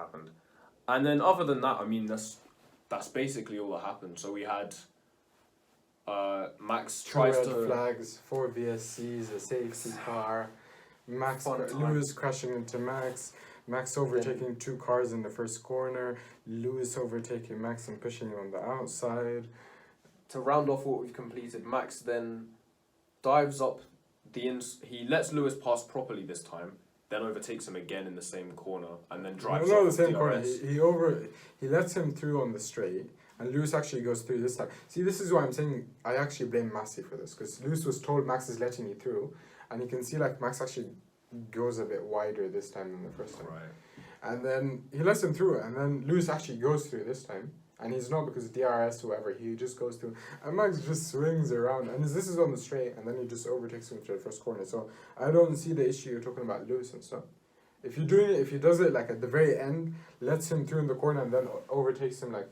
happened. And then other than that, I mean, that's basically all that happened. So we had Max tries red to... flags, 4 VSCs, a safety car, Lewis crashing into Max overtaking 2 cars in the first corner, Lewis overtaking Max and pushing him on the outside. To round off what we've completed, Max then dives up he lets Lewis pass properly this time, then overtakes him again in the same corner, and then drives off the same corner. DRS. He lets him through on the straight, and Lewis actually goes through this time. See, this is why I'm saying I actually blame Masi for this, because Lewis was told Max is letting you through, and you can see like Max actually goes a bit wider this time than the first time. Right. And then he lets him through, and then Lewis actually goes through this time. And he's not because of DRS or whatever, he just goes through. And Max just swings around. And this is on the straight, and then he just overtakes him to the first corner. So I don't see the issue you're talking about Lewis and stuff. If he does it like at the very end, lets him through in the corner and then overtakes him like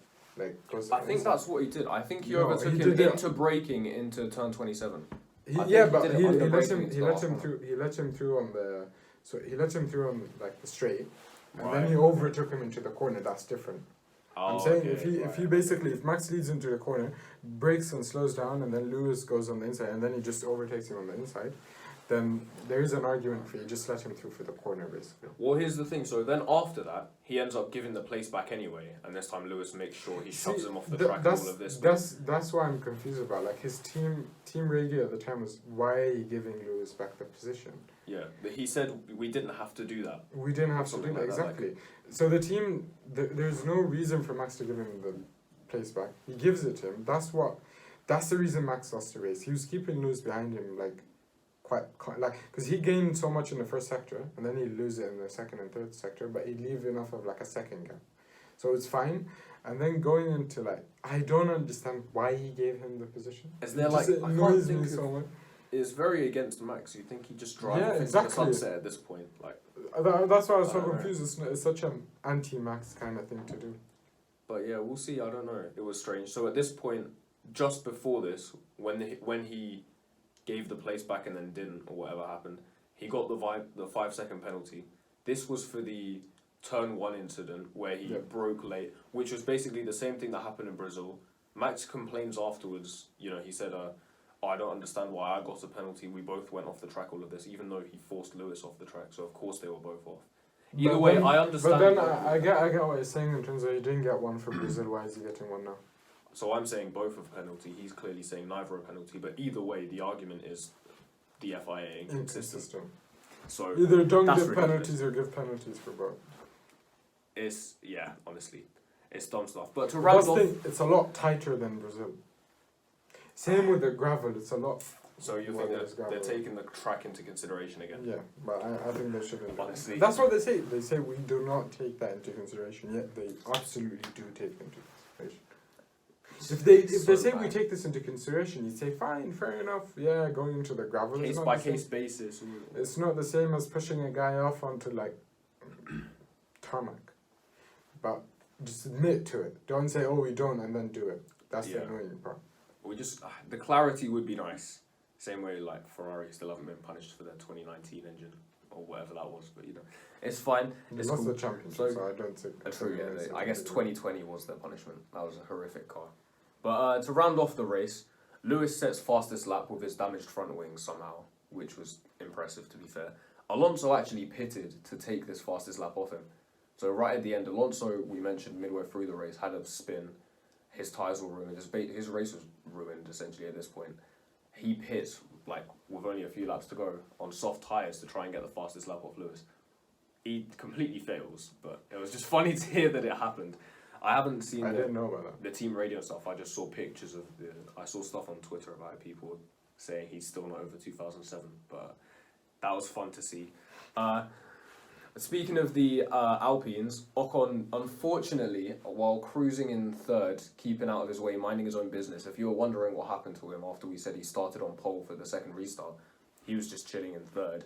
goes. I think that's what he did. I think he overtook him into braking into turn 27. He lets him through on the like the straight, and then he overtook him into the corner. That's different. I'm saying if Max leads into the corner, brakes and slows down, and then Lewis goes on the inside, and then he just overtakes him on the inside, then there is an argument for you just let him through for the corner, basically. Well, here's the thing. So then after that, he ends up giving the place back anyway, and this time Lewis makes sure he shoves him off the track and all of this. That's why I'm confused about. Like, his team radio at the time was, why are you giving Lewis back the position? Yeah, but he said we didn't have to do that. We didn't have to do that, exactly. So the team, there's no reason for Max to give him the place back. He gives it to him. That's the reason Max lost the race. He was keeping Lewis behind him, like, quite because he gained so much in the first sector, and then he'd lose it in the second and third sector, but he'd leave enough of like a second gap. So it's fine. And then going into I don't understand why he gave him the position. Is there I can't think so much. It's very against Max. You think he just drives into the sunset at this point? That's why I was so confused. It's such an anti-Max kind of thing to do. But yeah, we'll see. I don't know. It was strange. So at this point, just before this, when he gave the place back and then didn't, or whatever happened, he got the 5 second penalty. This was for the turn 1 incident where he broke late, which was basically the same thing that happened in Brazil. Max complains afterwards. He said, I don't understand why I got a penalty. We both went off the track, all of this, even though he forced Lewis off the track. So of course they were both off. Either way, I understand. But then I get what you're saying in terms of he didn't get one for Brazil. Why is he getting one now? So I'm saying both of penalty. He's clearly saying neither a penalty. But either way, the argument is the FIA inconsistent. So either don't give penalties or give penalties for both. Honestly, it's dumb stuff. But to round off, it's a lot tighter than Brazil. Same with the gravel. It's a lot. So you think that they're taking the track into consideration again? Yeah, but I think they shouldn't. Honestly, that's what they say. They say we do not take that into consideration. Yet they absolutely do take it into consideration. If they say we take this into consideration, you say fine, fair enough. Yeah, going into the gravel. Case by case basis. It's not the same as pushing a guy off onto tarmac. But just admit to it. Don't say we don't and then do it. That's the annoying part. The clarity would be nice. Same way Ferrari still haven't been punished for their 2019 engine or whatever that was, but it's fine. It's lost the championship, so I don't think. True, I guess 2020 was their punishment. That was a horrific car. But to round off the race, Lewis sets fastest lap with his damaged front wing somehow, which was impressive to be fair. Alonso actually pitted to take this fastest lap off him. So right at the end, Alonso, we mentioned midway through the race, had a spin. His tyres were ruined. His race was ruined essentially at this point. He pits with only a few laps to go on soft tyres to try and get the fastest lap off Lewis. He completely fails, but it was just funny to hear that it happened. I didn't know about that. The team radio stuff. I just saw pictures of I saw stuff on Twitter about people saying he's still not over 2007, but that was fun to see. Speaking of the Alpines, Ocon, unfortunately, while cruising in third, keeping out of his way, minding his own business, if you were wondering what happened to him after we said he started on pole for the second restart, he was just chilling in third,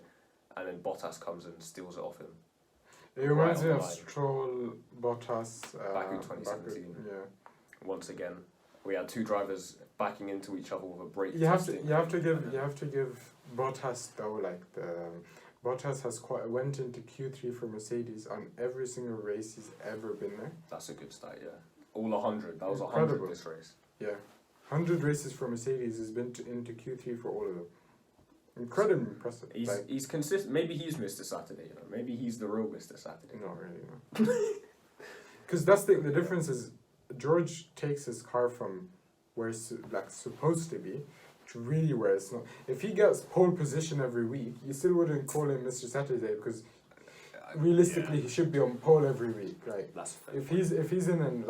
and then Bottas comes and steals it off him. It reminds me of Stroll, Bottas, back in 2017. Yeah. Once again, we had two drivers backing into each other with a brake. You have to give Bottas though Bottas went into Q3 for Mercedes on every single race he's ever been there. That's a good start, yeah. All 100. That was Incredible. 100 this race. Yeah. 100 races for Mercedes. He's been into Q3 for all of them. Incredibly impressive. He's consistent. Maybe he's Mr. Saturday, you know. Maybe he's the real Mr. Saturday. Not really, no. Because that's the difference is George takes his car from where it's supposed to be to really where it's not. If he gets pole position every week, you still wouldn't call him Mr. Saturday because realistically he should be on pole every week, right? That's fair. If he's in an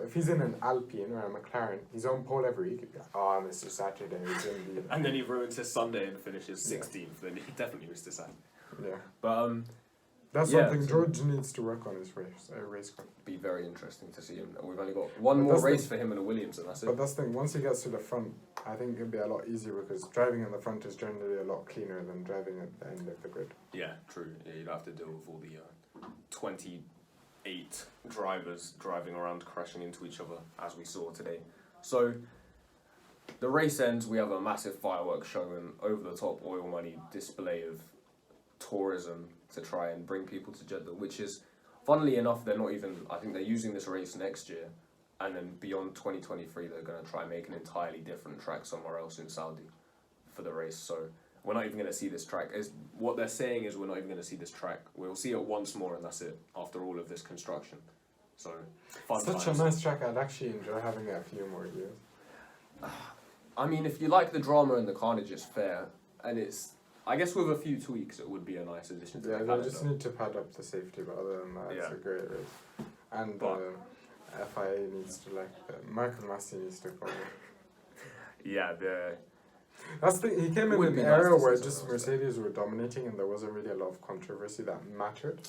if he's in an Alpine or a McLaren, he's on pole every week. Oh, Mr. Saturday is in the. And then he ruins his Sunday and finishes 16th. Then he definitely missed his Saturday. Yeah. But that's something George needs to work on his race car. Be very interesting to see him. We've only got one more race for him and a Williams, and that's it. But that's the thing. Once he gets to the front, I think it'll be a lot easier because driving in the front is generally a lot cleaner than driving at the end of the grid. Yeah, true. Yeah, you don't have to deal with all the 28 drivers driving around crashing into each other, as we saw today. So, the race ends, we have a massive fireworks show and over-the-top oil money display of tourism to try and bring people to Jeddah, which is, funnily enough, they're not even, I think they're using this race next year, and then beyond 2023 they're going to try and make an entirely different track somewhere else in Saudi for the race. So we're not even going to see this track. What they're saying is we're not even going to see this track. We'll see it once more and that's it, after all of this construction. So, fun Such times. a nice track, I'd actually enjoy having it a few more years. I mean, if you like the drama and the carnage, it's fair, and it's, I guess with a few tweaks, it would be a nice addition to the calendar. They just need to pad up the safety, but other than that, it's a great race. And FIA needs to Michael Masi needs to come in. Yeah, He came in an era where just Mercedes were dominating and there wasn't really a lot of controversy that mattered.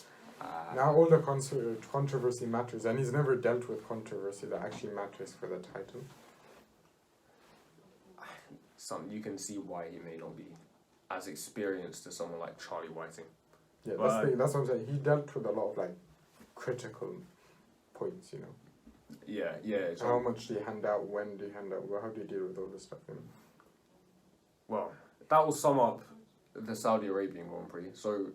Now all the controversy matters, and he's never dealt with controversy that actually matters for the title. You can see why he may not be as experienced as someone like Charlie Whiting. Yeah, that's what I'm saying. He dealt with a lot of critical points, you know. Yeah. How much do you hand out? When do you hand out? How do you deal with all this stuff? You know? Well, that will sum up the Saudi Arabian Grand Prix. So